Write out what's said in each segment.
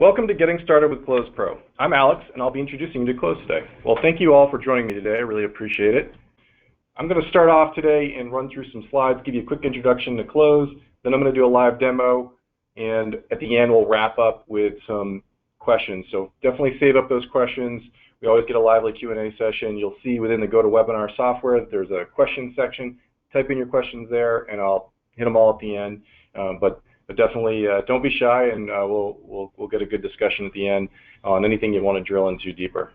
Welcome to Getting Started with Cloze Pro. I'm Alex, and I'll be introducing you to Cloze today. Well, thank you all for joining me today. I really appreciate it. I'm going to start off today and run through some slides, give you a quick introduction to Cloze. Then I'm going to do a live demo, and at the end we'll wrap up with some questions. So definitely save up those questions. We always get a lively Q&A session. You'll see within the GoToWebinar software that there's a question section. Type in your questions there, and I'll hit them all at the end. But definitely don't be shy, and we'll get a good discussion at the end on anything you want to drill into deeper.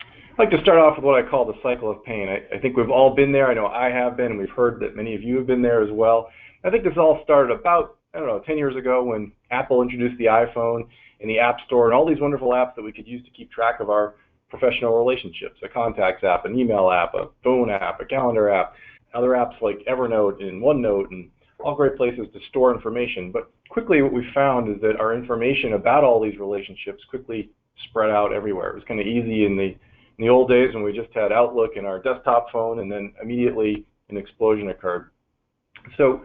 I'd like to start off with what I call the cycle of pain. I think we've all been there. I know I have been, and we've heard that many of you have been there as well. I think this all started about, 10 years ago when Apple introduced the iPhone and the App Store and all these wonderful apps that we could use to keep track of our professional relationships, a contacts app, an email app, a phone app, a calendar app, other apps like Evernote and OneNote, and all great places to store information. But quickly what we found is that our information about all these relationships quickly spread out everywhere. It was kind of easy in the old days when we just had Outlook in our desktop phone, and then immediately an explosion occurred. So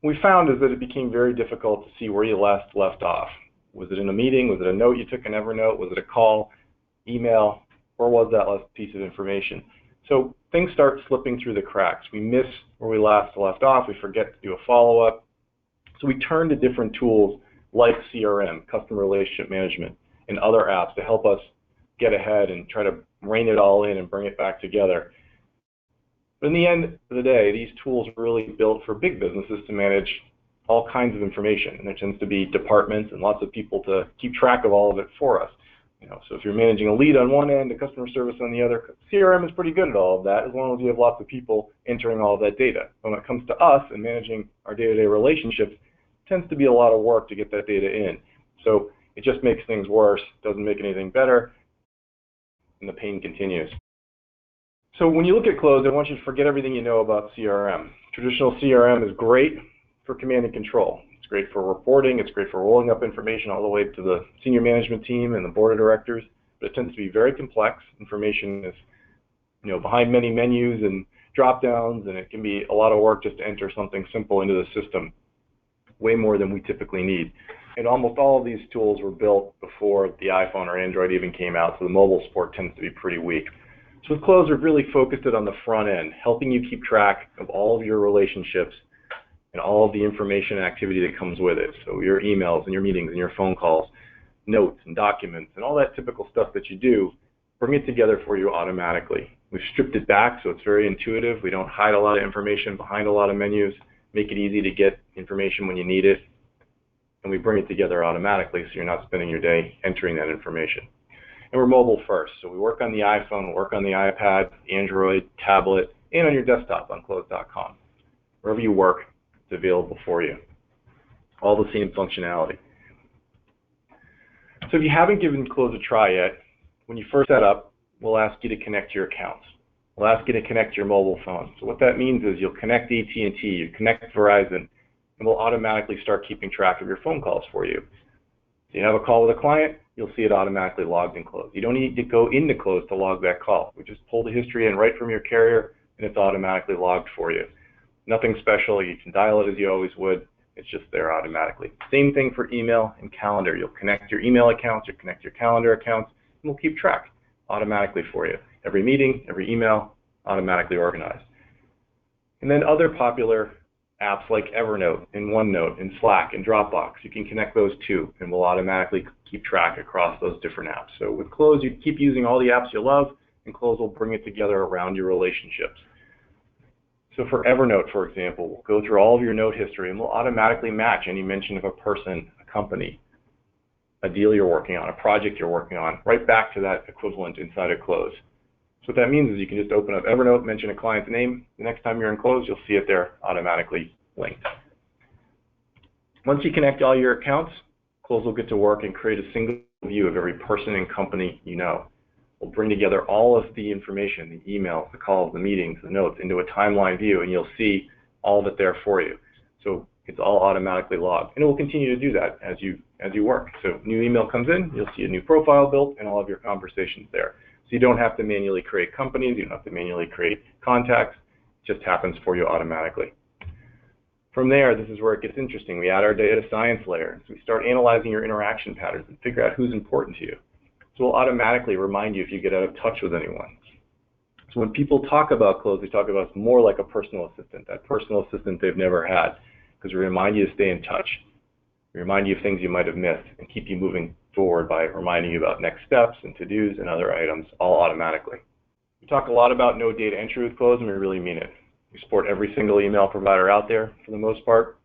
what we found is that it became very difficult to see where you left off. Was it in a meeting? Was it a note you took in Evernote? Was it a call, email? Where was that last piece of information? So things start slipping through the cracks. We miss where we last left off. We forget to do a follow-up. So we turn to different tools like CRM, customer relationship management, and other apps to help us get ahead and try to rein it all in and bring it back together. But in the end of the day, these tools are really built for big businesses to manage all kinds of information. And there tends to be departments and lots of people to keep track of all of it for us. So if you're managing a lead on one end, a customer service on the other, CRM is pretty good at all of that as long as you have lots of people entering all of that data. When it comes to us and managing our day-to-day relationships, it tends to be a lot of work to get that data in. So it just makes things worse, doesn't make anything better, and the pain continues. So when you look at Cloze, I want you to forget everything you know about CRM. Traditional CRM is great for command and control. It's great for reporting. It's great for rolling up information all the way to the senior management team and the board of directors. But it tends to be very complex. Information is, behind many menus and drop downs, and it can be a lot of work just to enter something simple into the system, way more than we typically need. And almost all of these tools were built before the iPhone or Android even came out, so the mobile support tends to be pretty weak. So with Cloze, we've really focused it on the front end, helping you keep track of all of your relationships and all of the information and activity that comes with it. So your emails and your meetings and your phone calls, notes and documents and all that typical stuff that you do, bring it together for you automatically. We've stripped it back so it's very intuitive. We don't hide a lot of information behind a lot of menus, make it easy to get information when you need it, and we bring it together automatically so you're not spending your day entering that information. And we're mobile first, so we work on the iPhone, we work on the iPad, Android, tablet, and on your desktop on Cloze.com. Wherever you work, it's available for you. All the same functionality. So if you haven't given Cloze a try yet, when you first set up, we'll ask you to connect your accounts. We'll ask you to connect your mobile phone. So what that means is you'll connect AT&T, you connect Verizon, and we'll automatically start keeping track of your phone calls for you. So you have a call with a client, you'll see it automatically logged in Cloze. You don't need to go into Cloze to log that call. We just pull the history in right from your carrier, and it's automatically logged for you. Nothing special. You can dial it as you always would. It's just there automatically. Same thing for email and calendar. You'll connect your email accounts, you'll connect your calendar accounts, and we'll keep track automatically for you. Every meeting, every email, automatically organized. And then other popular apps like Evernote and OneNote and Slack and Dropbox, you can connect those too, and we'll automatically keep track across those different apps. So with Cloze, you keep using all the apps you love, and Cloze will bring it together around your relationships. So for Evernote, for example, we'll go through all of your note history, and we'll automatically match any mention of a person, a company, a deal you're working on, a project you're working on, right back to that equivalent inside of Cloze. So what that means is you can just open up Evernote, mention a client's name. The next time you're in Cloze, you'll see it there automatically linked. Once you connect all your accounts, Cloze will get to work and create a single view of every person and company you know. We'll bring together all of the information, the emails, the calls, the meetings, the notes into a timeline view, and you'll see all of it there for you. So it's all automatically logged, and it will continue to do that as you work. So new email comes in, you'll see a new profile built and all of your conversations there. So you don't have to manually create companies, you don't have to manually create contacts, it just happens for you automatically. From there, this is where it gets interesting. We add our data science layer. So we start analyzing your interaction patterns and figure out who's important to you. So we'll automatically remind you if you get out of touch with anyone. So when people talk about Cloze, they talk about us more like a personal assistant, that personal assistant they've never had, because we remind you to stay in touch. We remind you of things you might have missed and keep you moving forward by reminding you about next steps and to-dos and other items, all automatically. We talk a lot about no data entry with Cloze, and we really mean it. We support every single email provider out there for the most part.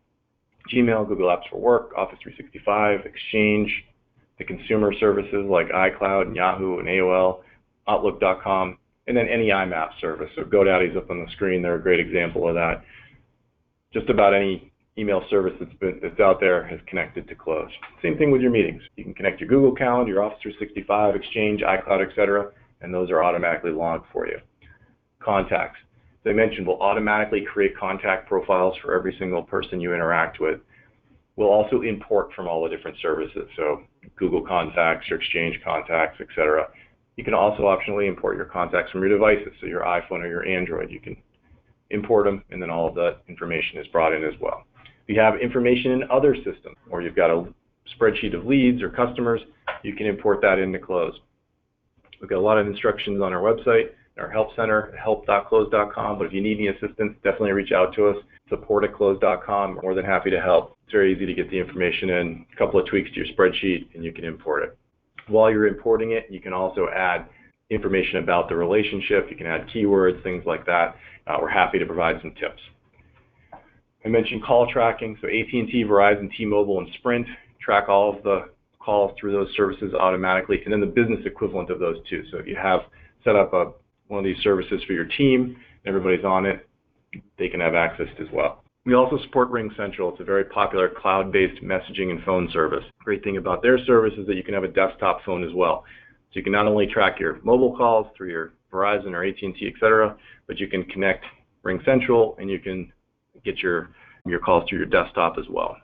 Gmail, Google Apps for Work, Office 365, Exchange, the consumer services like iCloud and Yahoo and AOL, Outlook.com, and then any IMAP service. So GoDaddy's up on the screen. They're a great example of that. Just about any email service that's out there is connected to Cloze. Same thing with your meetings. You can connect your Google Calendar, your Office 365, Exchange, iCloud, etc., and those are automatically logged for you. Contacts. As I mentioned, we'll automatically create contact profiles for every single person you interact with. We'll also import from all the different services, so Google Contacts, your Exchange Contacts, etc. You can also optionally import your contacts from your devices, so your iPhone or your Android. You can import them, and then all of that information is brought in as well. If you have information in other systems, or you've got a spreadsheet of leads or customers, you can import that into Cloze. We've got a lot of instructions on our website, our help center, help.cloze.com, but if you need any assistance, definitely reach out to us, support@cloze.com. More than happy to help. It's very easy to get the information in, a couple of tweaks to your spreadsheet, and you can import it. While you're importing it, you can also add information about the relationship. You can add keywords, things like that. We're happy to provide some tips. I mentioned call tracking, so AT&T, Verizon, T-Mobile, and Sprint track all of the calls through those services automatically, and then the business equivalent of those two. So if you have set up one of these services for your team, everybody's on it, they can have access as well. We also support RingCentral. It's a very popular cloud-based messaging and phone service. The great thing about their service is that you can have a desktop phone as well. So you can not only track your mobile calls through your Verizon or AT&T, etc., but you can connect RingCentral and you can get your calls through your desktop as well.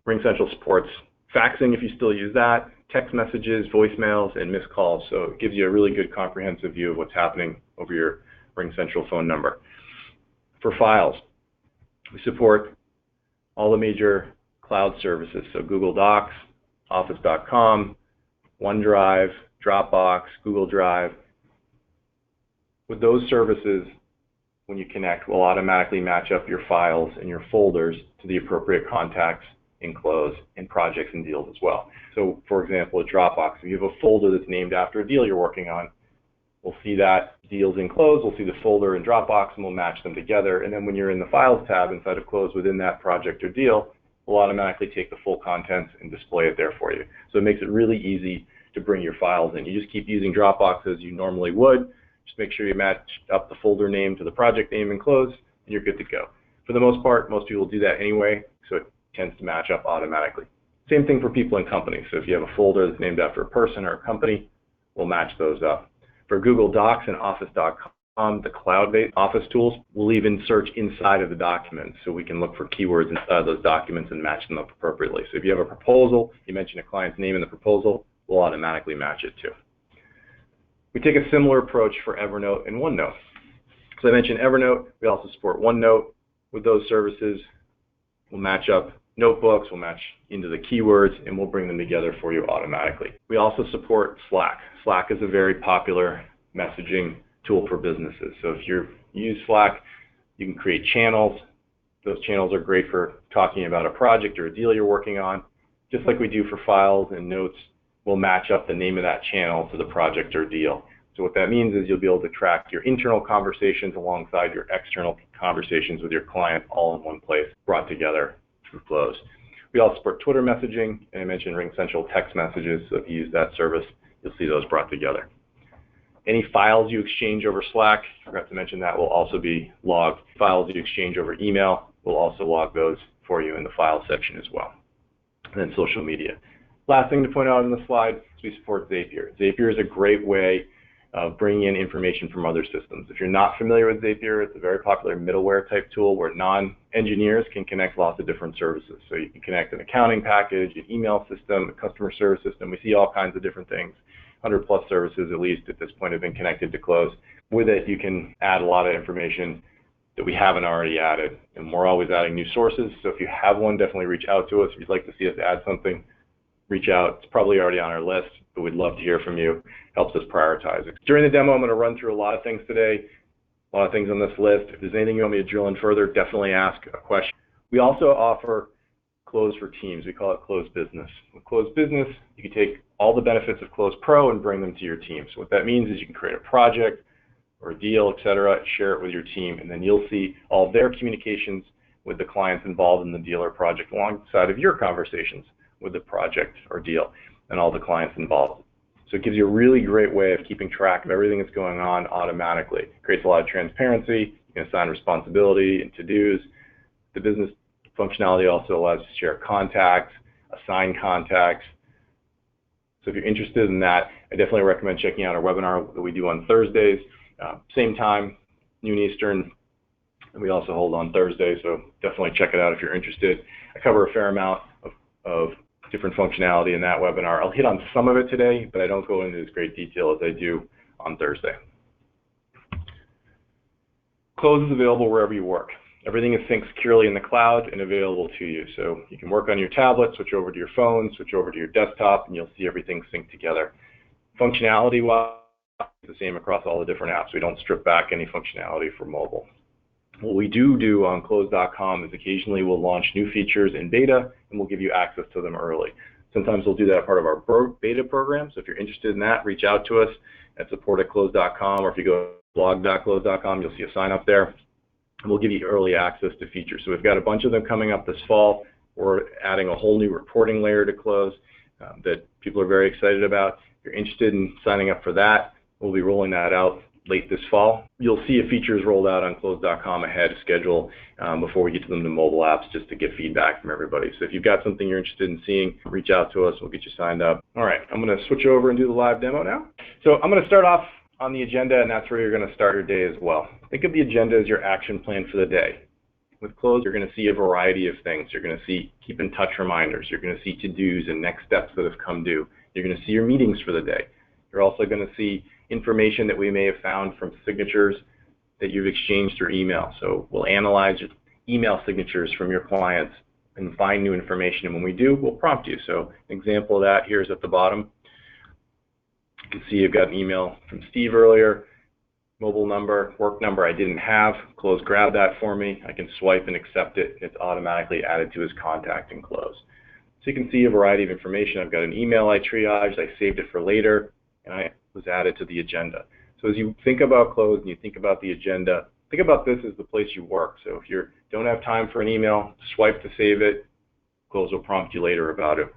RingCentral supports faxing if you still use that, text messages, voicemails, and missed calls. So it gives you a really good comprehensive view of what's happening over your RingCentral phone number. For files, we support all the major cloud services, so Google Docs, Office.com, OneDrive, Dropbox, Google Drive. With those services, when you connect, we'll automatically match up your files and your folders to the appropriate contacts in Cloze, in projects and deals as well. So for example, at Dropbox, if you have a folder that's named after a deal you're working on, we'll see that deals in Cloze, we'll see the folder in Dropbox, and we'll match them together. And then when you're in the Files tab inside of Cloze within that project or deal, we'll automatically take the full contents and display it there for you. So it makes it really easy to bring your files in. You just keep using Dropbox as you normally would. Just make sure you match up the folder name to the project name in Cloze, and you're good to go. For the most part, most people do that anyway, so it tends to match up automatically. Same thing for people and companies. So if you have a folder that's named after a person or a company, we'll match those up. For Google Docs and Office.com, the cloud-based Office tools, we'll even search inside of the documents, so we can look for keywords inside of those documents and match them up appropriately. So if you have a proposal, you mention a client's name in the proposal, we'll automatically match it too. We take a similar approach for Evernote and OneNote. So I mentioned Evernote, we also support OneNote. With those services, we'll match up notebooks, we'll match into the keywords, and we'll bring them together for you automatically. We also support Slack. Slack is a very popular messaging tool for businesses. So if you use Slack, you can create channels. Those channels are great for talking about a project or a deal you're working on. Just like we do for files and notes, we'll match up the name of that channel to the project or deal. So what that means is you'll be able to track your internal conversations alongside your external conversations with your client all in one place, brought together through Cloze. We also support Twitter messaging, and I mentioned RingCentral text messages, so if you use that service, you'll see those brought together. Any files you exchange over Slack, I forgot to mention that, will also be logged. Files you exchange over email, we'll also log those for you in the file section as well. And then social media. Last thing to point out on the slide is we support Zapier. Zapier is a great way of bringing in information from other systems. If you're not familiar with Zapier, it's a very popular middleware type tool where non-engineers can connect lots of different services. So you can connect an accounting package, an email system, a customer service system. We see all kinds of different things. 100 plus services at least at this point have been connected to Cloze. With it, you can add a lot of information that we haven't already added. And we're always adding new sources, so if you have one, definitely reach out to us. If you'd like to see us add something, reach out. It's probably already on our list, but we'd love to hear from you. Helps us prioritize it. During the demo, I'm going to run through a lot of things today, a lot of things on this list. If there's anything you want me to drill in further, definitely ask a question. We also offer Cloze for Teams. We call it Cloze Business. With Cloze Business, you can take all the benefits of Cloze Pro and bring them to your team. So what that means is you can create a project or a deal, etc., share it with your team, and then you'll see all of their communications with the clients involved in the deal or project alongside of your conversations with the project or deal and all the clients involved. So it gives you a really great way of keeping track of everything that's going on automatically. It creates a lot of transparency. You can assign responsibility and to-dos. The business functionality also allows you to share contacts, assign contacts. So if you're interested in that, I definitely recommend checking out our webinar that we do on Thursdays. Same time, noon Eastern, and we also hold on Thursday, so definitely check it out if you're interested. I cover a fair amount of different functionality in that webinar. I'll hit on some of it today, but I don't go into as great detail as I do on Thursday. Cloze is available wherever you work. Everything is synced securely in the cloud and available to you. So you can work on your tablet, switch over to your phone, switch over to your desktop, and you'll see everything synced together. Functionality-wise, it's the same across all the different apps. We don't strip back any functionality for mobile. What we do on Cloze.com is occasionally we'll launch new features in beta, and we'll give you access to them early. Sometimes we'll do that as part of our beta program, so if you're interested in that, reach out to us at support@cloze.com, or if you go to blog.cloze.com, you'll see a sign up there. And we'll give you early access to features. So we've got a bunch of them coming up this fall. We're adding a whole new reporting layer to Cloze that people are very excited about. If you're interested in signing up for that, we'll be rolling that out late this fall. You'll see a features rolled out on Cloze.com ahead of schedule before we get to them to mobile apps, just to get feedback from everybody. So if you've got something you're interested in seeing, reach out to us. We'll get you signed up. All right, I'm going to switch over and do the live demo now. So I'm going to start off on the agenda, and that's where you're going to start your day as well. Think of the agenda as your action plan for the day. With Cloze, you're going to see a variety of things. You're going to see keep in touch reminders. You're going to see to-dos and next steps that have come due. You're going to see your meetings for the day. You're also going to see information that we may have found from signatures that you've exchanged through email. So we'll analyze email signatures from your clients and find new information. And when we do, we'll prompt you. So an example of that here is at the bottom. You can see you've got an email from Steve earlier, mobile number, work number I didn't have. Cloze grabbed that for me. I can swipe and accept it. It's automatically added to his contact in Cloze. So you can see a variety of information. I've got an email I triaged. I saved it for later, and I was added to the agenda. So as you think about Cloze and you think about the agenda, think about this as the place you work. So if you don't have time for an email, swipe to save it. Cloze will prompt you later about it.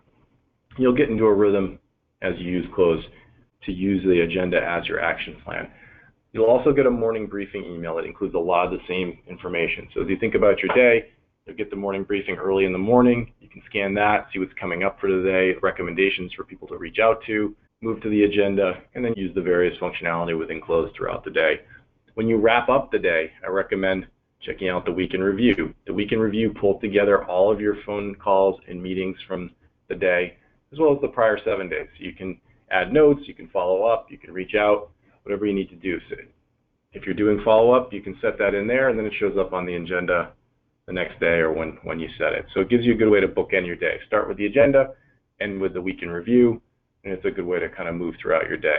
You'll get into a rhythm as you use Cloze to use the agenda as your action plan. You'll also get a morning briefing email that includes a lot of the same information. So as you think about your day, you'll get the morning briefing early in the morning. You can scan that, see what's coming up for the day, recommendations for people to reach out to, move to the agenda, and then use the various functionality within Cloze throughout the day. When you wrap up the day, I recommend checking out the Week in Review. The Week in Review pulls together all of your phone calls and meetings from the day, as well as the prior 7 days. So you can add notes, you can follow up, you can reach out, whatever you need to do. So if you're doing follow-up, you can set that in there, and then it shows up on the agenda the next day or when you set it. So it gives you a good way to bookend your day. Start with the agenda, end with the Week in Review, and it's a good way to kind of move throughout your day.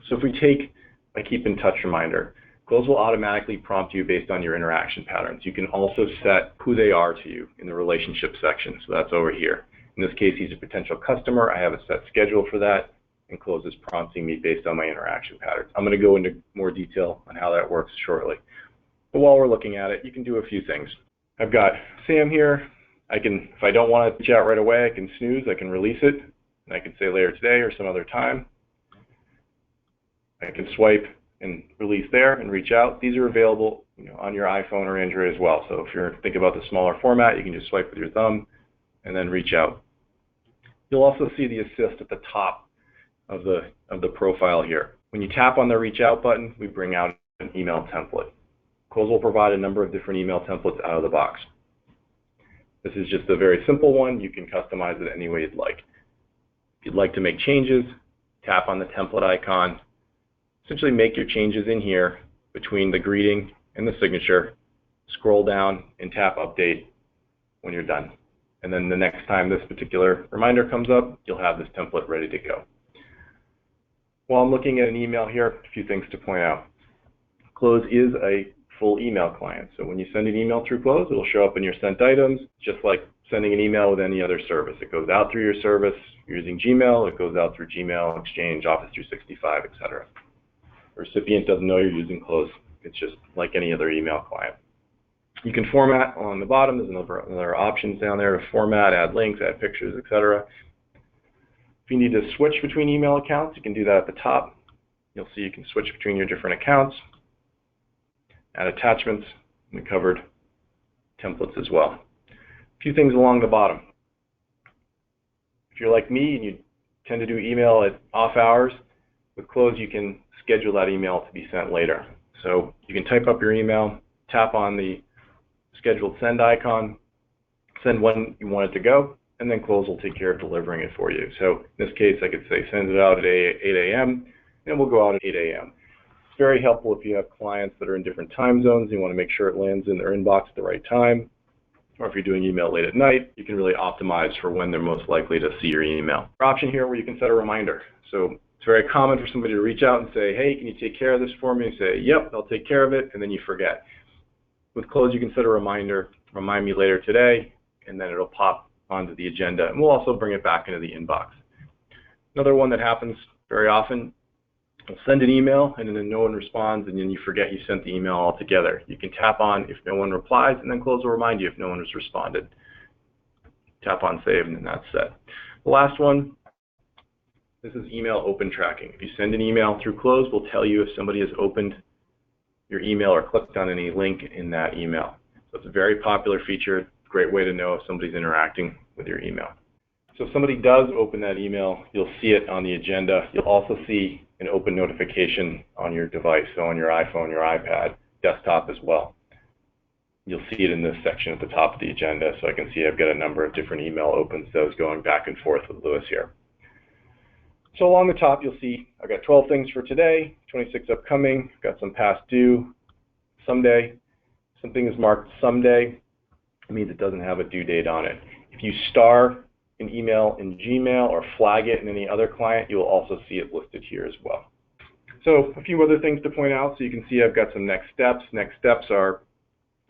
So if we take a keep in touch reminder, Cloze will automatically prompt you based on your interaction patterns. You can also set who they are to you in the relationship section. So that's over here. In this case, he's a potential customer. I have a set schedule for that, and Cloze is prompting me based on my interaction patterns. I'm going to go into more detail on how that works shortly. But while we're looking at it, you can do a few things. I've got Sam here. If I don't want to reach out right away, I can snooze. I can release it, and I can say later today or some other time. I can swipe and release there and reach out. These are available, on your iPhone or Android as well. So if you're thinking about the smaller format, you can just swipe with your thumb and then reach out. You'll also see the assist at the top of the profile here. When you tap on the reach out button, we bring out an email template. Cloze will provide a number of different email templates out of the box. This is just a very simple one. You can customize it any way you'd like. If you'd like to make changes, tap on the template icon. Essentially make your changes in here between the greeting and the signature, scroll down and tap update when you're done. And then the next time this particular reminder comes up, you'll have this template ready to go. While I'm looking at an email here, a few things to point out. Cloze is a full email client. So when you send an email through Cloze, it'll show up in your sent items, just like sending an email with any other service. It goes out through your service. If you're using Gmail, it goes out through Gmail, Exchange, Office 365, etc. The recipient doesn't know you're using Cloze. It's just like any other email client. You can format on the bottom. There's another options down there to format, add links, add pictures, etc. If you need to switch between email accounts, you can do that at the top. You'll see you can switch between your different accounts, add attachments. We covered templates as well. A few things along the bottom. If you're like me and you tend to do email at off hours, with Cloze you can schedule that email to be sent later. So you can type up your email, tap on the scheduled send icon, send when you want it to go, and then Cloze will take care of delivering it for you. So in this case, I could say send it out at 8 a.m. and we'll go out at 8 a.m. It's very helpful if you have clients that are in different time zones. You want to make sure it lands in their inbox at the right time. Or if you're doing email late at night, you can really optimize for when they're most likely to see your email. Option here where you can set a reminder. So it's very common for somebody to reach out and say, hey, can you take care of this for me? And say, yep, I'll take care of it, and then you forget. With Cloze, you can set a reminder, remind me later today, and then it'll pop onto the agenda, and we'll also bring it back into the inbox. Another one that happens very often, you'll send an email, and then no one responds, and then you forget you sent the email altogether. You can tap on if no one replies, and then Cloze will remind you if no one has responded. Tap on save, and then that's set. The last one, this is email open tracking. If you send an email through Cloze, we'll tell you if somebody has opened your email or clicked on any link in that email. So it's a very popular feature, great way to know if somebody's interacting with your email. So if somebody does open that email, you'll see it on the agenda. You'll also see an open notification on your device, so on your iPhone, your iPad, desktop as well. You'll see it in this section at the top of the agenda, so I can see I've got a number of different email opens, those going back and forth with Lewis here. So along the top, you'll see I've got 12 things for today, 26 upcoming, got some past due, someday. Something is marked someday. It means it doesn't have a due date on it. If you star an email in Gmail or flag it in any other client, you will also see it listed here as well. So a few other things to point out. So you can see I've got some next steps. Next steps are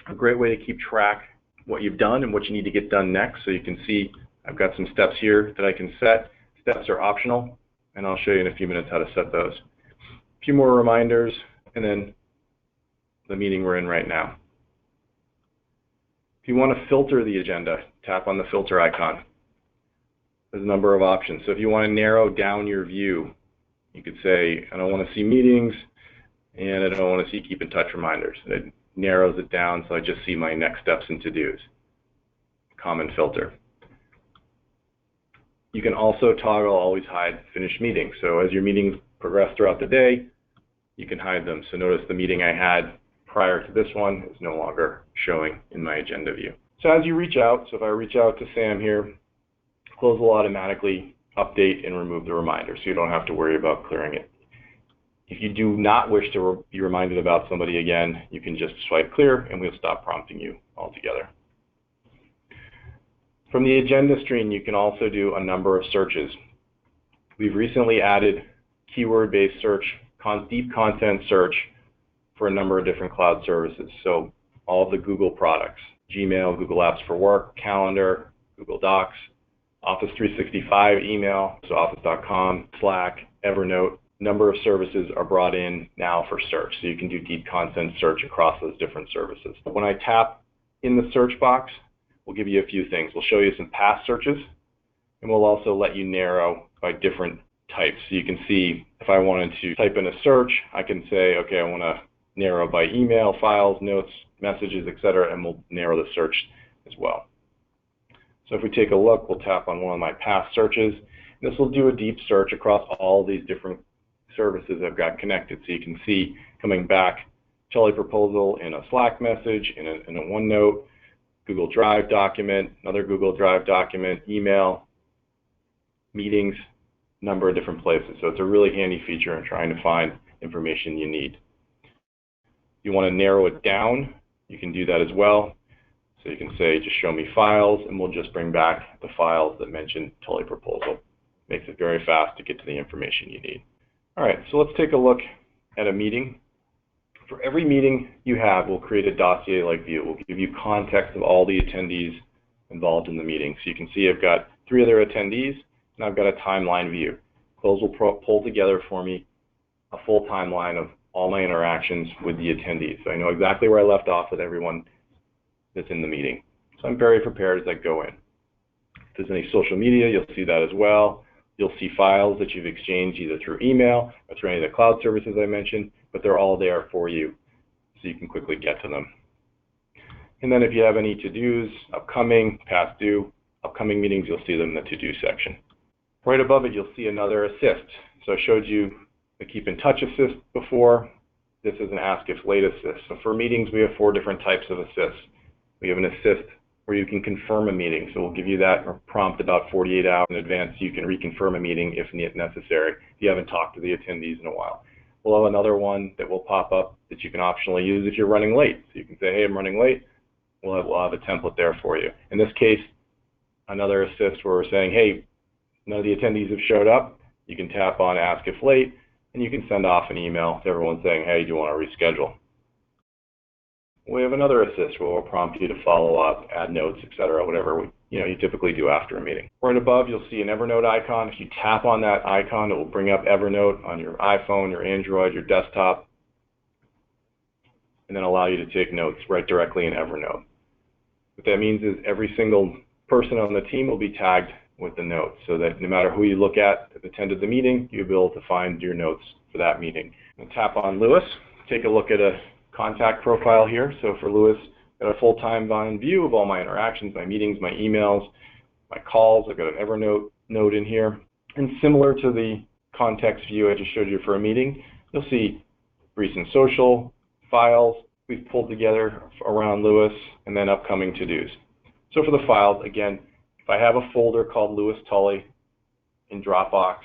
a great way to keep track what you've done and what you need to get done next. So you can see I've got some steps here that I can set. Steps are optional, and I'll show you in a few minutes how to set those. A few more reminders, and then the meeting we're in right now. If you want to filter the agenda, tap on the filter icon. There's a number of options. So if you want to narrow down your view, you could say, I don't want to see meetings, and I don't want to see keep in touch reminders. And it narrows it down so I just see my next steps and to-dos. Common filter. You can also toggle always hide finished meetings. So as your meetings progress throughout the day, you can hide them. So notice the meeting I had prior to this one is no longer showing in my agenda view. So as you reach out, so if I reach out to Sam here, Cloze will automatically update and remove the reminder, so you don't have to worry about clearing it. If you do not wish to be reminded about somebody again, you can just swipe clear and we'll stop prompting you altogether. From the agenda screen, you can also do a number of searches. We've recently added keyword-based search, deep content search for a number of different cloud services. So all of the Google products, Gmail, Google Apps for Work, Calendar, Google Docs, Office 365 email, so office.com, Slack, Evernote. Number of services are brought in now for search, so you can do deep content search across those different services. When I tap in the search box, we'll give you a few things. We'll show you some past searches, and we'll also let you narrow by different types. So you can see if I wanted to type in a search, I can say, okay, I want to narrow by email, files, notes, messages, etc., and we'll narrow the search as well. So if we take a look, we'll tap on one of my past searches. This will do a deep search across all these different services I've got connected. So you can see coming back, Telly proposal in a Slack message, in a OneNote, Google Drive document, another Google Drive document, email, meetings, number of different places. So it's a really handy feature in trying to find information you need. you want to narrow it down, you can do that as well. So you can say, just show me files, and we'll just bring back the files that mention Tully proposal. Makes it very fast to get to the information you need. All right, so let's take a look at a meeting. For every meeting you have, we'll create a dossier-like view. We'll give you context of all the attendees involved in the meeting. So you can see I've got 3 other attendees, and I've got a timeline view. Cloze will pull together for me a full timeline of all my interactions with the attendees. So I know exactly where I left off with everyone that's in the meeting. So I'm very prepared as I go in. If there's any social media, you'll see that as well. You'll see files that you've exchanged either through email or through any of the cloud services I mentioned, but they're all there for you so you can quickly get to them. And then if you have any to-dos, upcoming, past due, upcoming meetings, you'll see them in the to-do section. Right above it, you'll see another assist. So I showed you the keep in touch assist before. This is an ask if late assist. So for meetings, we have 4 different types of assists. We have an assist where you can confirm a meeting. So we'll give you that prompt about 48 hours in advance so you can reconfirm a meeting if necessary, if you haven't talked to the attendees in a while. We'll have another one that will pop up that you can optionally use if you're running late. So you can say, hey, I'm running late. We'll have a template there for you. In this case, another assist where we're saying, hey, none of the attendees have showed up. You can tap on ask if late, and you can send off an email to everyone saying, hey, do you want to reschedule? We have another assist where we'll prompt you to follow up, add notes, etc., whatever you typically do after a meeting. Right above, you'll see an Evernote icon. If you tap on that icon, it will bring up Evernote on your iPhone, your Android, your desktop, and then allow you to take notes right directly in Evernote. What that means is every single person on the team will be tagged with the notes, so that no matter who you look at that attended the meeting, you'll be able to find your notes for that meeting. And tap on Lewis, take a look at a contact profile here. So for Lewis, I've got a full-time view of all my interactions, my meetings, my emails, my calls. I've got an Evernote note in here. And similar to the context view I just showed you for a meeting, you'll see recent social files we've pulled together around Lewis, and then upcoming to-dos. So for the files, again, if I have a folder called Lewis Tully in Dropbox,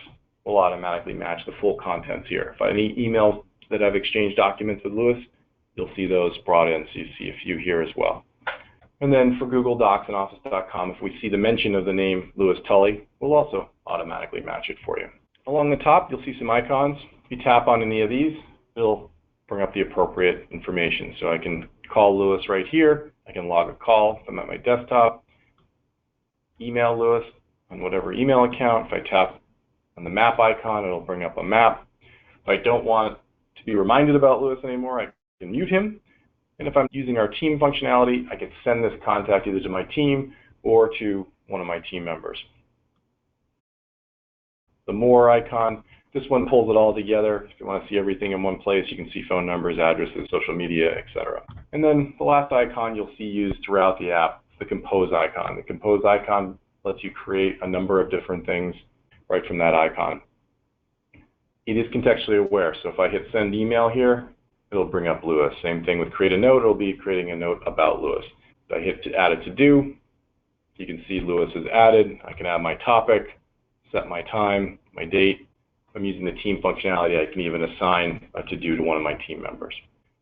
we'll automatically match the full contents here. If I have any emails that I've exchanged documents with Lewis, you'll see those brought in, so you see a few here as well. And then for Google Docs and Office.com, if we see the mention of the name Lewis Tully, we'll also automatically match it for you. Along the top, you'll see some icons. If you tap on any of these, it'll bring up the appropriate information. So I can call Lewis right here. I can log a call if I'm at my desktop, email Lewis on whatever email account. If I tap on the map icon, it'll bring up a map. If I don't want to be reminded about Lewis anymore, I can mute him. And if I'm using our team functionality, I can send this contact either to my team or to one of my team members. The more icon, this one pulls it all together. If you want to see everything in one place, you can see phone numbers, addresses, social media, etc. And then the last icon you'll see used throughout the app, the Compose icon. The Compose icon lets you create a number of different things right from that icon. It is contextually aware, so if I hit send email here, it'll bring up Lewis. Same thing with create a note, it'll be creating a note about Lewis. If I hit to add a to-do, you can see Lewis is added. I can add my topic, set my time, my date. If I'm using the team functionality, I can even assign a to-do to one of my team members.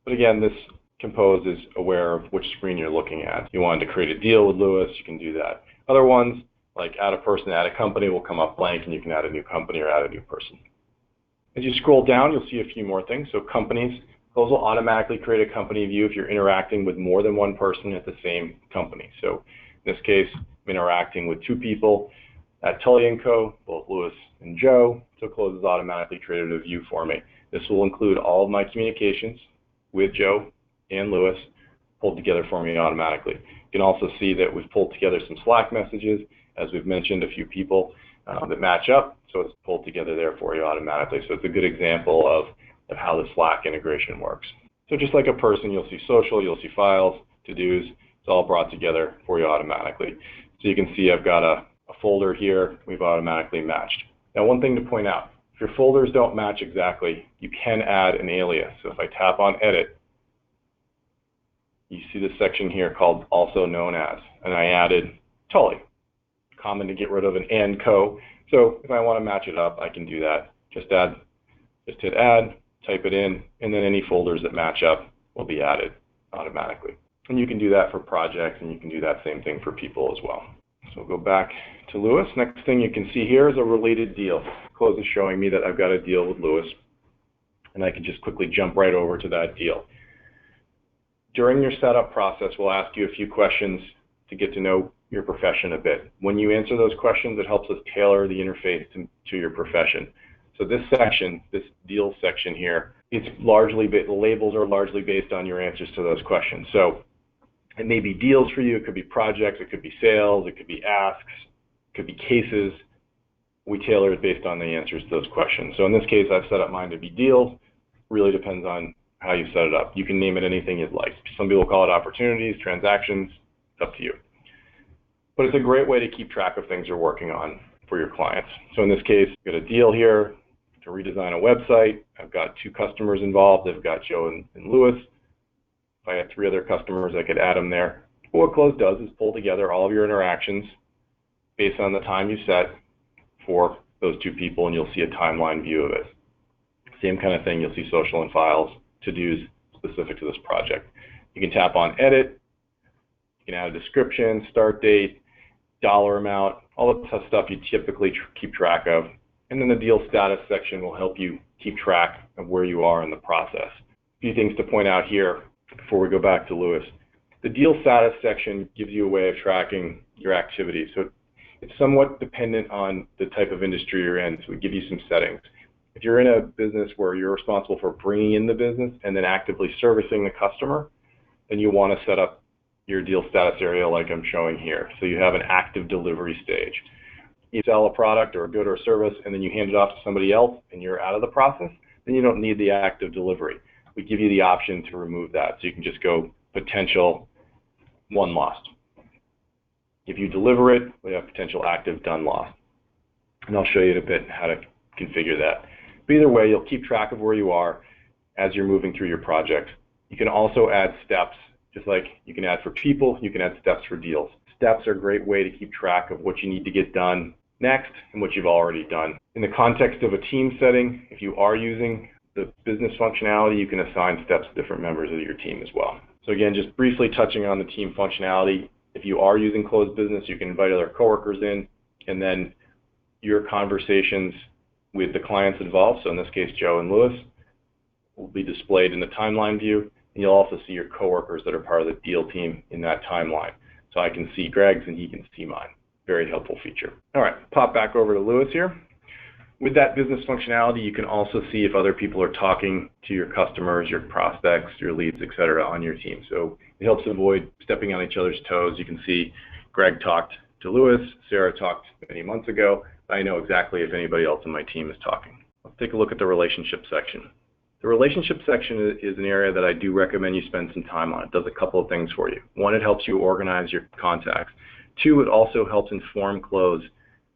But again, this Compose is aware of which screen you're looking at. If you wanted to create a deal with Lewis, you can do that. Other ones, like add a person, add a company, will come up blank, and you can add a new company or add a new person. As you scroll down, you'll see a few more things. So companies, those will automatically create a company view if you're interacting with more than one person at the same company. So in this case, I'm interacting with 2 people at Tully & Co., both Lewis and Joe, so Cloze has automatically created a view for me. This will include all of my communications with Joe and Lewis pulled together for me automatically. You can also see that we've pulled together some Slack messages, as we've mentioned, a few people that match up, so it's pulled together there for you automatically. So it's a good example of how the Slack integration works. So just like a person, you'll see social, you'll see files, to-dos, it's all brought together for you automatically. So you can see I've got a folder here we've automatically matched. Now one thing to point out, if your folders don't match exactly, you can add an alias. So if I tap on edit, you see this section here called also known as, and I added Tully. Common to get rid of an and co. So if I want to match it up, I can do that. Just hit add, type it in, and then any folders that match up will be added automatically. And you can do that for projects, and you can do that same thing for people as well. So we'll go back to Lewis. Next thing you can see here is a related deal. Cloze is showing me that I've got a deal with Lewis, and I can just quickly jump right over to that deal. During your setup process, we'll ask you a few questions to get to know your profession a bit. When you answer those questions, it helps us tailor the interface to your profession. So this section, this deal section here, it's largely, the labels are largely based on your answers to those questions. So it may be deals for you, it could be projects, it could be sales, it could be asks, it could be cases. We tailor it based on the answers to those questions. So in this case, I've set up mine to be deals. Really depends on how you set it up. You can name it anything you'd like. Some people call it opportunities, transactions, it's up to you. But it's a great way to keep track of things you're working on for your clients. So in this case, I've got a deal here to redesign a website. I've got 2 customers involved. I've got Joe and Lewis. If I had 3 other customers, I could add them there. But what Cloze does is pull together all of your interactions based on the time you set for those 2 people, and you'll see a timeline view of it. Same kind of thing, you'll see social and files, to-dos specific to this project. You can tap on edit, you can add a description, start date, dollar amount, all the stuff you typically keep track of. And then the deal status section will help you keep track of where you are in the process. A few things to point out here before we go back to Lewis. The deal status section gives you a way of tracking your activity. So it's somewhat dependent on the type of industry you're in. So we give you some settings. If you're in a business where you're responsible for bringing in the business and then actively servicing the customer, then you want to set up your deal status area like I'm showing here. So you have an active delivery stage. You sell a product or a good or a service and then you hand it off to somebody else and you're out of the process, then you don't need the active delivery. We give you the option to remove that. So you can just go potential, 1 lost. If you deliver it, we have potential active, done, lost. And I'll show you in a bit how to configure that. But either way, you'll keep track of where you are as you're moving through your project. You can also add steps, just like you can add for people, you can add steps for deals. Steps are a great way to keep track of what you need to get done next and what you've already done. In the context of a team setting, if you are using the business functionality, you can assign steps to different members of your team as well. So again, just briefly touching on the team functionality, if you are using Cloze Business, you can invite other coworkers in, and then your conversations with the clients involved, so in this case Joe and Lewis, will be displayed in the timeline view, and you'll also see your coworkers that are part of the deal team in that timeline. So I can see Greg's and he can see mine. Very helpful feature. All right, pop back over to Lewis here. With that business functionality, you can also see if other people are talking to your customers, your prospects, your leads, etc. on your team. So it helps avoid stepping on each other's toes. You can see Greg talked to Lewis, Sarah talked many months ago. I know exactly if anybody else in my team is talking. Let's take a look at the relationship section. The relationship section is an area that I do recommend you spend some time on. It does a couple of things for you. 1, it helps you organize your contacts. 2, it also helps inform Cloze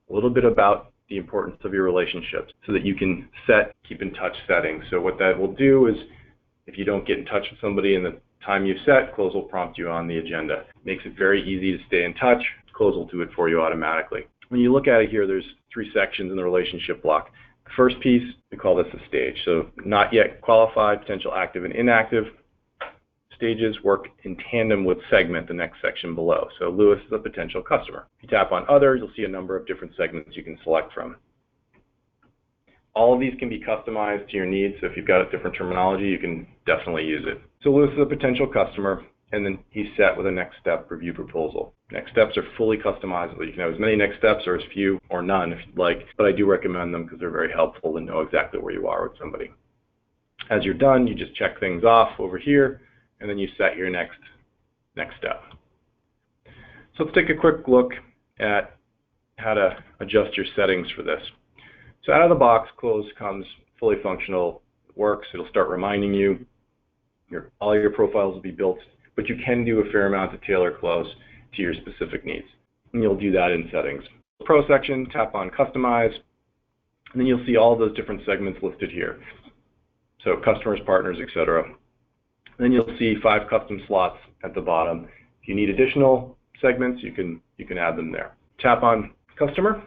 a little bit about the importance of your relationships so that you can set keep in touch settings. So what that will do is if you don't get in touch with somebody in the time you've set, Cloze will prompt you on the agenda. It makes it very easy to stay in touch. Cloze will do it for you automatically. When you look at it here, there's 3 sections in the relationship block. The first piece, we call this a stage. So not yet qualified, potential active and inactive stages work in tandem with segment, the next section below. So Lewis is a potential customer. If you tap on others, you'll see a number of different segments you can select from. All of these can be customized to your needs. So if you've got a different terminology, you can definitely use it. So Lewis is a potential customer, and then he's set with a next step review proposal. Next steps are fully customizable. You can have as many next steps or as few or none if you'd like, but I do recommend them because they're very helpful to know exactly where you are with somebody. As you're done, you just check things off over here, and then you set your next step. So let's take a quick look at how to adjust your settings for this. So out of the box, Cloze comes fully functional, it works, it'll start reminding you, all your profiles will be built, but you can do a fair amount to tailor Cloze to your specific needs. And you'll do that in settings. Pro section, tap on customize, and then you'll see all those different segments listed here. So customers, partners, etc. Then you'll see 5 custom slots at the bottom. If you need additional segments, you can add them there. Tap on customer.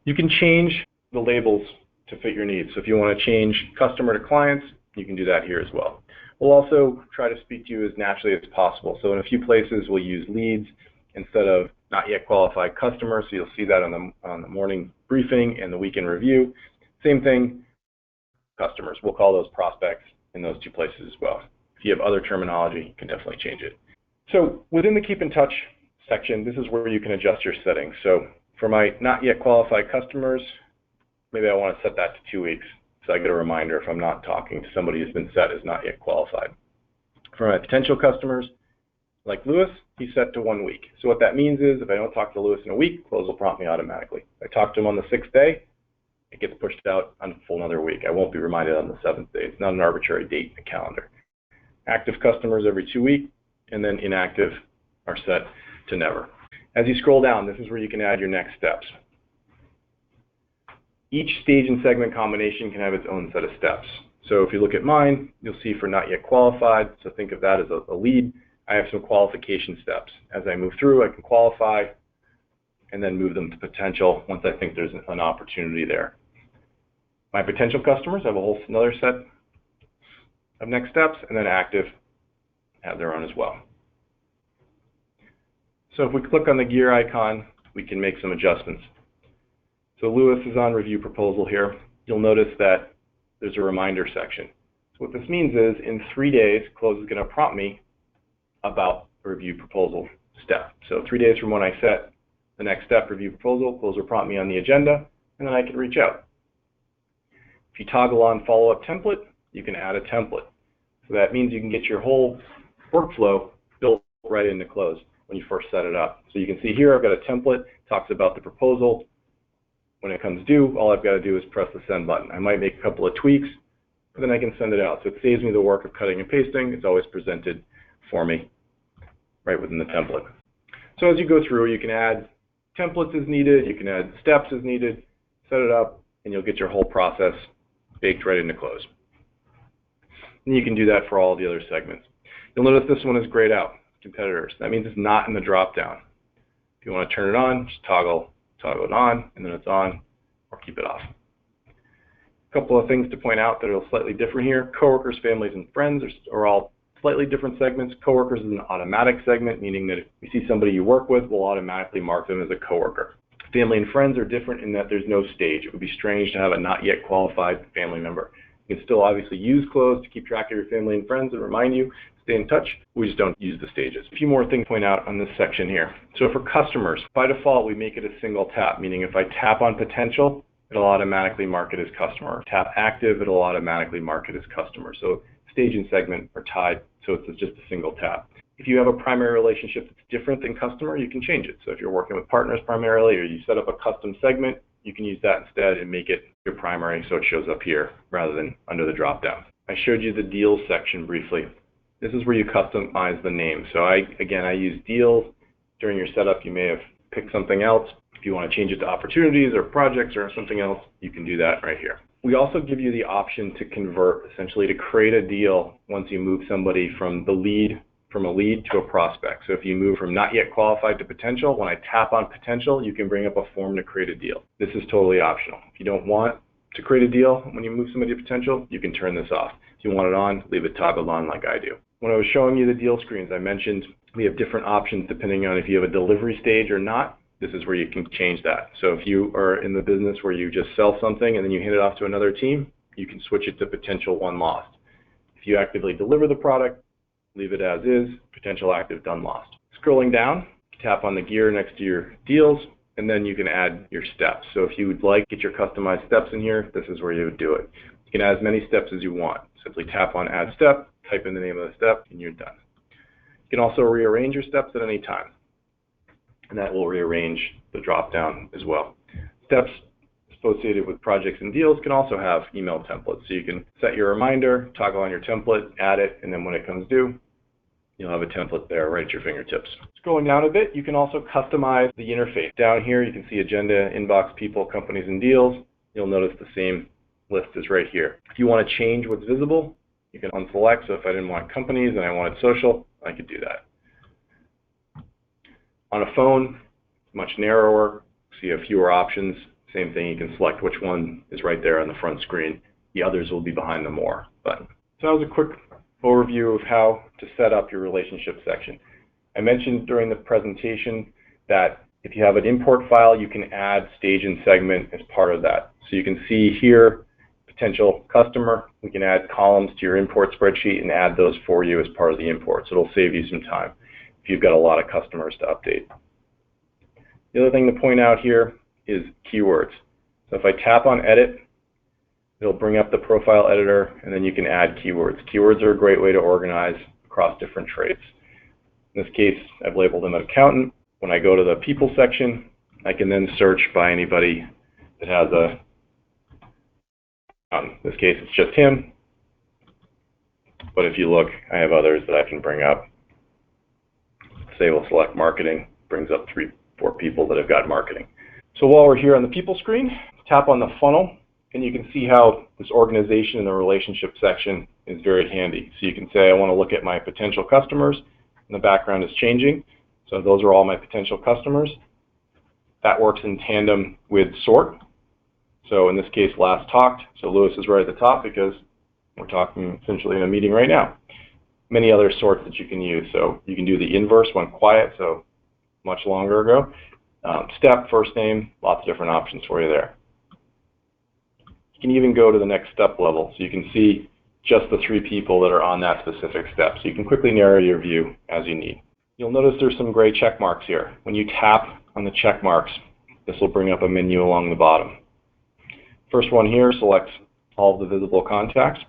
You can change the labels to fit your needs. So if you want to change customer to clients, you can do that here as well. We'll also try to speak to you as naturally as possible. So in a few places, we'll use leads instead of not yet qualified customers. So you'll see that on the morning briefing and the weekend review. Same thing, customers. We'll call those prospects in those two places as well. If you have other terminology, you can definitely change it. So within the Keep in Touch section, this is where you can adjust your settings. So for my not yet qualified customers, maybe I want to set that to 2 weeks, so I get a reminder if I'm not talking to somebody who's been set as not yet qualified. For my potential customers, like Lewis, he's set to 1 week. So what that means is if I don't talk to Lewis in a week, Cloze will prompt me automatically. If I talk to him on the 6th day, it gets pushed out on a full another week. I won't be reminded on the 7th day. It's not an arbitrary date in the calendar. Active customers every 2 weeks, and then inactive are set to never. As you scroll down, this is where you can add your next steps. Each stage and segment combination can have its own set of steps. So if you look at mine, you'll see for not yet qualified, so think of that as a lead, I have some qualification steps. As I move through, I can qualify and then move them to potential once I think there's an opportunity there. My potential customers have a whole another set of next steps, and then active have their own as well. So if we click on the gear icon, we can make some adjustments. So Lewis is on review proposal here. You'll notice that there's a reminder section. So what this means is in 3 days, Cloze is going to prompt me about the review proposal step. So 3 days from when I set the next step, review proposal, Cloze will prompt me on the agenda, and then I can reach out. If you toggle on follow-up template, you can add a template. So that means you can get your whole workflow built right into Cloze when you first set it up. So you can see here I've got a template, talks about the proposal. When it comes due, all I've got to do is press the send button. I might make a couple of tweaks, but then I can send it out. So it saves me the work of cutting and pasting. It's always presented for me right within the template. So as you go through, you can add templates as needed, you can add steps as needed, set it up, and you'll get your whole process baked right into Cloze. And you can do that for all the other segments. You'll notice this one is grayed out, competitors. That means it's not in the drop-down. If you want to turn it on, just toggle it on, and then it's on, or keep it off. A couple of things to point out that are slightly different here. Coworkers, families, and friends are all slightly different segments. Coworkers is an automatic segment, meaning that if you see somebody you work with, we'll automatically mark them as a coworker. Family and friends are different in that there's no stage. It would be strange to have a not yet qualified family member. You can still obviously use Cloze to keep track of your family and friends and remind you, stay in touch. We just don't use the stages. A few more things to point out on this section here. So for customers, by default, we make it a single tap, meaning if I tap on potential, it'll automatically mark it as customer. Tap active, it'll automatically mark it as customer. So stage and segment are tied, so it's just a single tap. If you have a primary relationship that's different than customer, you can change it. So if you're working with partners primarily, or you set up a custom segment, you can use that instead and make it your primary so it shows up here rather than under the drop-down. I showed you the deals section briefly. This is where you customize the name. So I use deals. During your setup, you may have picked something else. If you want to change it to opportunities or projects or something else, you can do that right here. We also give you the option to convert, essentially to create a deal once you move somebody from a lead to a prospect. So if you move from not yet qualified to potential, when I tap on potential, you can bring up a form to create a deal. This is totally optional. If you don't want to create a deal when you move somebody to potential, you can turn this off. If you want it on, leave it toggled on like I do. When I was showing you the deal screens, I mentioned we have different options depending on if you have a delivery stage or not. This is where you can change that. So if you are in the business where you just sell something and then you hand it off to another team, you can switch it to potential won lost. If you actively deliver the product, leave it as is, potential active done lost. Scrolling down, tap on the gear next to your deals, and then you can add your steps. So if you would like to get your customized steps in here, this is where you would do it. You can add as many steps as you want. Simply tap on add step, type in the name of the step, and you're done. You can also rearrange your steps at any time, and that will rearrange the drop-down as well. Steps associated with projects and deals can also have email templates. So you can set your reminder, toggle on your template, add it, and then when it comes due, you'll have a template there right at your fingertips. Scrolling down a bit, you can also customize the interface. Down here, you can see agenda, inbox, people, companies, and deals. You'll notice the same list is right here. If you want to change what's visible, you can unselect. So if I didn't want companies and I wanted social, I could do that. On a phone, much narrower, so you have fewer options. Same thing, you can select which one is right there on the front screen. The others will be behind the more button. So that was a quick overview of how to set up your relationship section. I mentioned during the presentation that if you have an import file, you can add stage and segment as part of that. So you can see here, potential customer, we can add columns to your import spreadsheet and add those for you as part of the import. So it'll save you some time if you've got a lot of customers to update. The other thing to point out here is keywords. So if I tap on edit, it'll bring up the profile editor, and then you can add keywords. Keywords are a great way to organize across different trades. In this case, I've labeled them an accountant. When I go to the people section, I can then search by anybody that has a, in this case, it's just him. But if you look, I have others that I can bring up. Say we'll select marketing, brings up 3-4 people that have got marketing. So while we're here on the people screen, tap on the funnel, and you can see how this organization in the relationship section is very handy. So you can say, I want to look at my potential customers, and the background is changing. So those are all my potential customers. That works in tandem with sort. So in this case, last talked. So Lewis is right at the top because we're talking essentially in a meeting right now. Many other sorts that you can use. So you can do the inverse when quiet, so much longer ago. Step, first name, lots of different options for you there. You can even go to the next step level. So you can see just the 3 people that are on that specific step. So you can quickly narrow your view as you need. You'll notice there's some gray check marks here. When you tap on the check marks, this will bring up a menu along the bottom. First one here selects all of the visible contacts.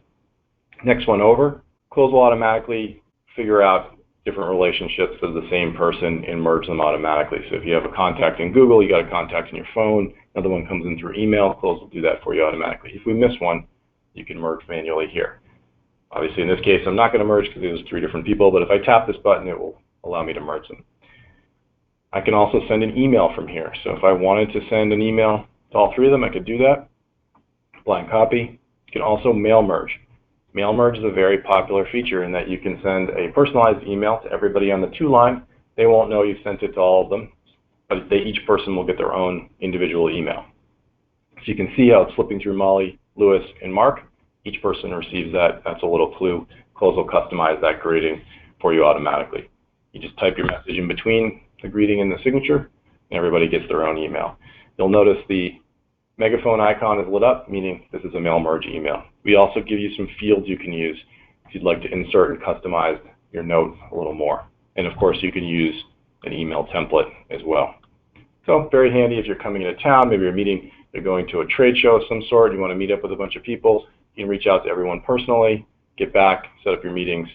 Next one over, Cloze will automatically figure out different relationships of the same person and merge them automatically. So if you have a contact in Google, you got a contact in your phone, another one comes in through email, Cloze will do that for you automatically. If we miss one, you can merge manually here. Obviously in this case, I'm not going to merge because there's 3 different people, but if I tap this button, it will allow me to merge them. I can also send an email from here. So if I wanted to send an email to all 3 of them, I could do that. Blank copy. You can also mail merge. Mail merge is a very popular feature in that you can send a personalized email to everybody on the to line. They won't know you sent it to all of them, but each person will get their own individual email. So you can see how it's flipping through Molly, Lewis, and Mark. Each person receives that. That's a little clue. Cloze will customize that greeting for you automatically. You just type your message in between the greeting and the signature, and everybody gets their own email. You'll notice the megaphone icon is lit up, meaning this is a mail merge email. We also give you some fields you can use if you'd like to insert and customize your note a little more. And of course, you can use an email template as well. So very handy if you're coming into town, maybe you're going to a trade show of some sort, you want to meet up with a bunch of people, you can reach out to everyone personally, get back, set up your meetings.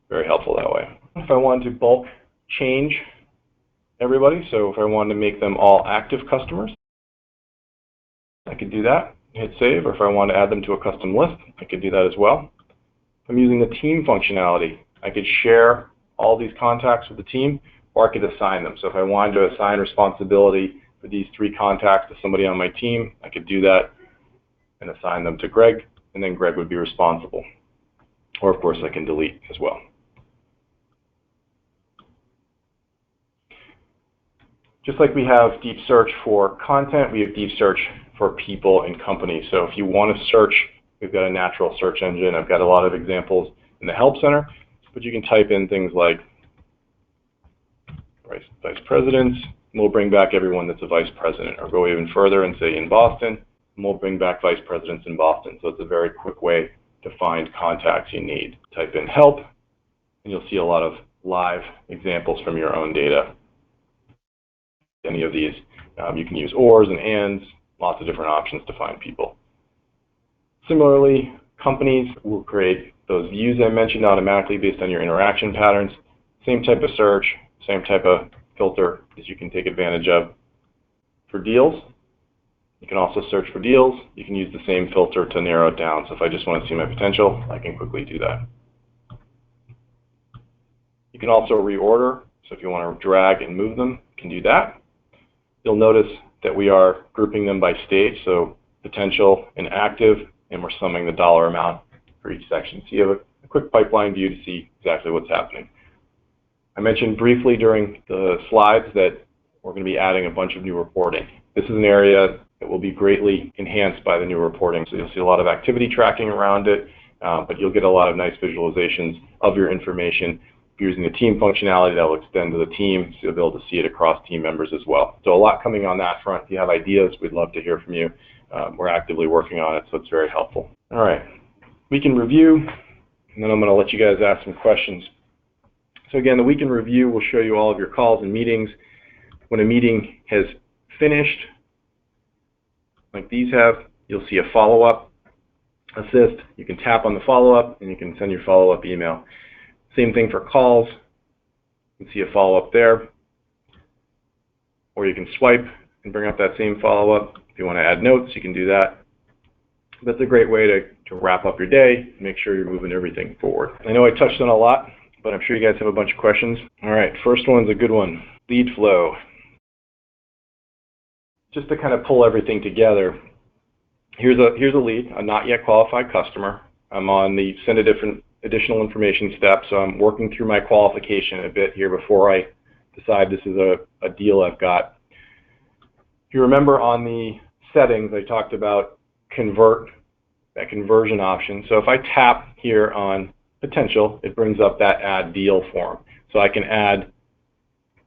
Very helpful that way. If I wanted to bulk change everybody, so if I wanted to make them all active customers, I could do that, hit save, or if I wanted to add them to a custom list, I could do that as well. If I'm using the team functionality, I could share all these contacts with the team, or I could assign them. So if I wanted to assign responsibility for these 3 contacts to somebody on my team, I could do that and assign them to Greg, and then Greg would be responsible. Or of course I can delete as well. Just like we have deep search for content, we have deep search for people and companies. So if you want to search, we've got a natural search engine. I've got a lot of examples in the Help Center, but you can type in things like vice presidents, and we'll bring back everyone that's a vice president, or go even further and say in Boston, and we'll bring back vice presidents in Boston. So it's a very quick way to find contacts you need. Type in help, and you'll see a lot of live examples from your own data. Any of these, you can use ors and ands, lots of different options to find people. Similarly, companies will create those views I mentioned automatically based on your interaction patterns. Same type of search, same type of filter that you can take advantage of. For deals, you can also search for deals. You can use the same filter to narrow it down. So if I just want to see my potential, I can quickly do that. You can also reorder. So if you want to drag and move them, you can do that. You'll notice that we are grouping them by stage, so potential and active, and we're summing the dollar amount for each section. So you have a quick pipeline view to see exactly what's happening. I mentioned briefly during the slides that we're going to be adding a bunch of new reporting. This is an area that will be greatly enhanced by the new reporting. So you'll see a lot of activity tracking around it. but you'll get a lot of nice visualizations of your information using the team functionality that will extend to the team, so you'll be able to see it across team members as well. So a lot coming on that front. If you have ideas, we'd love to hear from you. We're actively working on it, so it's very helpful. All right, week in review, and then I'm going to let you guys ask some questions. So again, the week in review will show you all of your calls and meetings. When a meeting has finished, like these have, you'll see a follow-up assist. You can tap on the follow-up, and you can send your follow-up email. Same thing for calls. You can see a follow-up there. Or you can swipe and bring up that same follow-up. If you want to add notes, you can do that. That's a great way to wrap up your day and make sure you're moving everything forward. I know I touched on a lot, but I'm sure you guys have a bunch of questions. All right, first one's a good one. Lead flow. Just to kind of pull everything together, here's a lead, a not yet qualified customer. I'm on the send additional information step, so I'm working through my qualification a bit here before I decide this is a deal I've got. If you remember on the settings, I talked about convert, that conversion option. So if I tap here on potential, it brings up that add deal form. So I can add,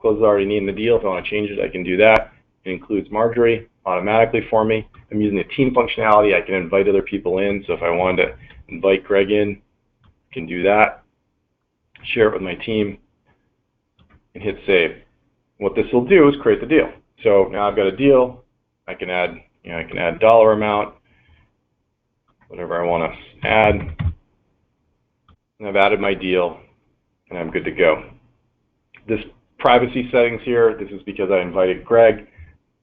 Cloze already needing the deal. If I want to change it, I can do that. It includes Marjorie automatically for me. I'm using the team functionality. I can invite other people in. So if I wanted to invite Greg in, I can do that. Share it with my team and hit save. What this will do is create the deal. So now I've got a deal. I can add, I can add dollar amount, whatever I want to add. And I've added my deal, and I'm good to go. This privacy settings here, this is because I invited Greg.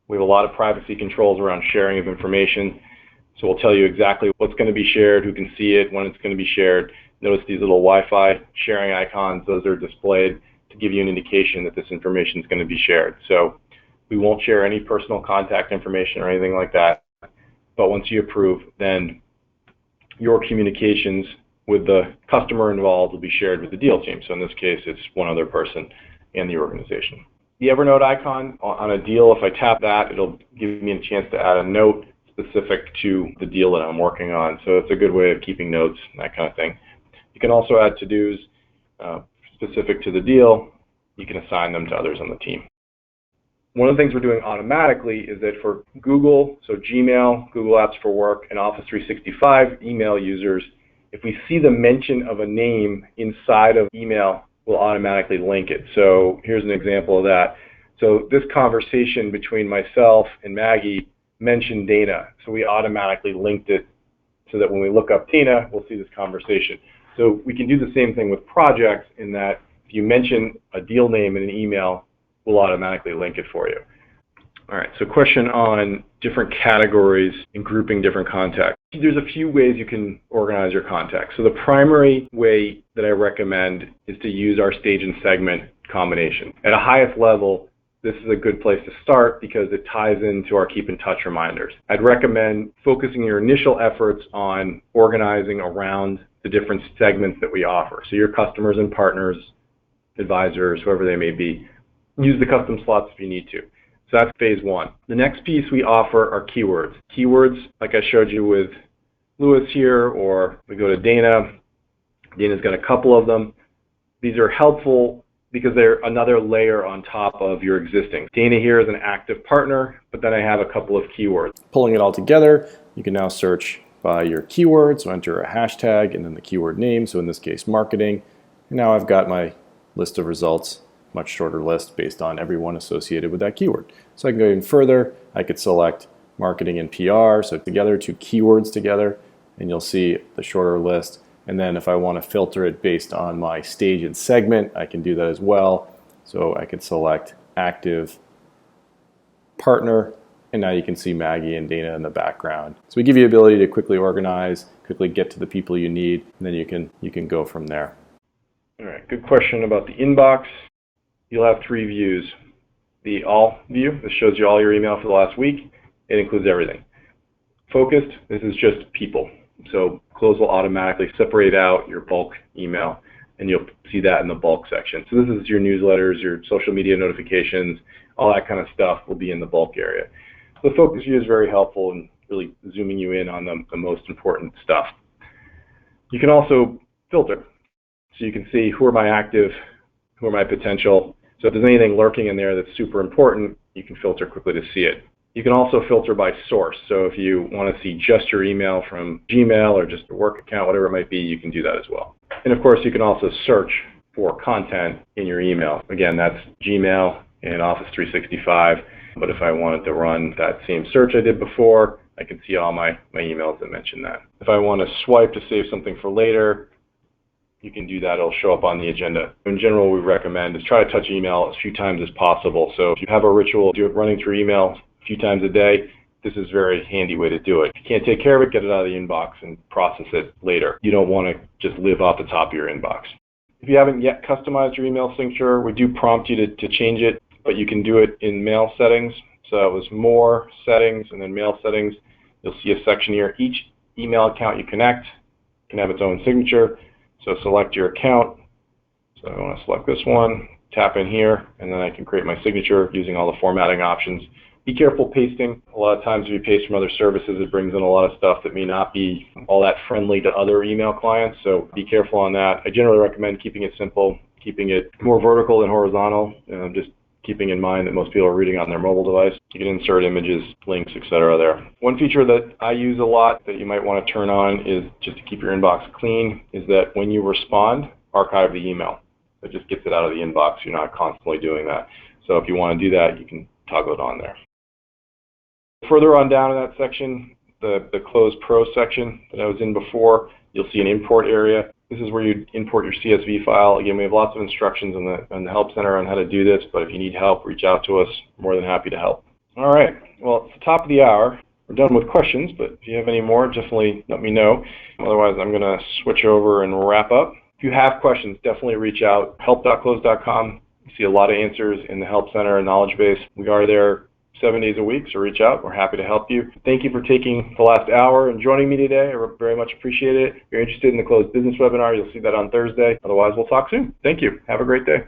We have a lot of privacy controls around sharing of information. So we'll tell you exactly what's going to be shared, who can see it, when it's going to be shared. Notice these little Wi-Fi sharing icons, those are displayed to give you an indication that this information is going to be shared. So we won't share any personal contact information or anything like that. But once you approve, then your communications with the customer involved will be shared with the deal team. So in this case, it's one other person and the organization. The Evernote icon on a deal, if I tap that, it'll give me a chance to add a note specific to the deal that I'm working on. So it's a good way of keeping notes, that kind of thing. You can also add to-dos specific to the deal. You can assign them to others on the team. One of the things we're doing automatically is that for Google, so Gmail, Google Apps for Work, and Office 365 email users, if we see the mention of a name inside of email, we'll automatically link it. So here's an example of that. So this conversation between myself and Maggie mentioned Dana. So we automatically linked it so that when we look up Dana, we'll see this conversation. So we can do the same thing with projects in that if you mention a deal name in an email, we'll automatically link it for you. All right, so question on different categories and grouping different contacts. There's a few ways you can organize your contacts. So the primary way that I recommend is to use our stage and segment combination. At a highest level, this is a good place to start because it ties into our keep in touch reminders. I'd recommend focusing your initial efforts on organizing around the different segments that we offer. So your customers and partners, advisors, whoever they may be, use the custom slots if you need to. So that's phase one. The next piece we offer are keywords. Keywords, like I showed you with Lewis here, or we go to Dana. Dana's got a couple of them. These are helpful because they're another layer on top of your existing. Dana here is an active partner, but then I have a couple of keywords. Pulling it all together, you can now search by your keywords, so enter a hashtag and then the keyword name, so in this case marketing. And now I've got my list of results, much shorter list based on everyone associated with that keyword. So I can go even further. I could select marketing and PR, so together, two keywords together, and you'll see the shorter list. And then if I want to filter it based on my stage and segment, I can do that as well. So I could select active partner, and now you can see Maggie and Dana in the background. So we give you the ability to quickly organize, quickly get to the people you need, and then you can go from there. All right, good question about the inbox. You'll have three views. The all view, this shows you all your email for the last week. It includes everything. Focused, this is just people. So Cloze will automatically separate out your bulk email, and you'll see that in the bulk section. So this is your newsletters, your social media notifications, all that kind of stuff will be in the bulk area. So the focus view is very helpful in really zooming you in on the most important stuff. You can also filter. So you can see who are my active, who are my potential. So if there's anything lurking in there that's super important, you can filter quickly to see it. You can also filter by source. So if you want to see just your email from Gmail or just a work account, whatever it might be, you can do that as well. And of course, you can also search for content in your email. Again, that's Gmail and Office 365. But if I wanted to run that same search I did before, I can see all my emails that mention that. If I want to swipe to save something for later, you can do that. It'll show up on the agenda. In general, we recommend is try to touch email as few times as possible. So if you have a ritual, do it running through email a few times a day. This is a very handy way to do it. If you can't take care of it, get it out of the inbox and process it later. You don't want to just live off the top of your inbox. If you haven't yet customized your email signature, we do prompt you to change it, but you can do it in mail settings. So it was more settings and then mail settings. You'll see a section here. Each email account you connect can have its own signature. So select your account. So I want to select this one, tap in here, and then I can create my signature using all the formatting options. Be careful pasting. A lot of times if you paste from other services, it brings in a lot of stuff that may not be all that friendly to other email clients. So be careful on that. I generally recommend keeping it simple, keeping it more vertical than horizontal, just keeping in mind that most people are reading on their mobile device. You can insert images, links, etc. there. One feature that I use a lot that you might want to turn on is just to keep your inbox clean, is that when you respond, archive the email. It just gets it out of the inbox. You're not constantly doing that. So if you want to do that, you can toggle it on there. Further on down in that section, the Cloze Pro section that I was in before, you'll see an import area. This is where you import your CSV file. Again, we have lots of instructions in the Help Center on how to do this, but if you need help, reach out to us. More than happy to help. All right, well, it's the top of the hour. We're done with questions, but if you have any more, definitely let me know. Otherwise, I'm going to switch over and wrap up. If you have questions, definitely reach out. help.cloze.com. You see a lot of answers in the Help Center and knowledge base. We are there 7 days a week, so reach out. We're happy to help you. Thank you for taking the last hour and joining me today. I very much appreciate it. If you're interested in the Cloze Business webinar, you'll see that on Thursday. Otherwise, we'll talk soon. Thank you. Have a great day.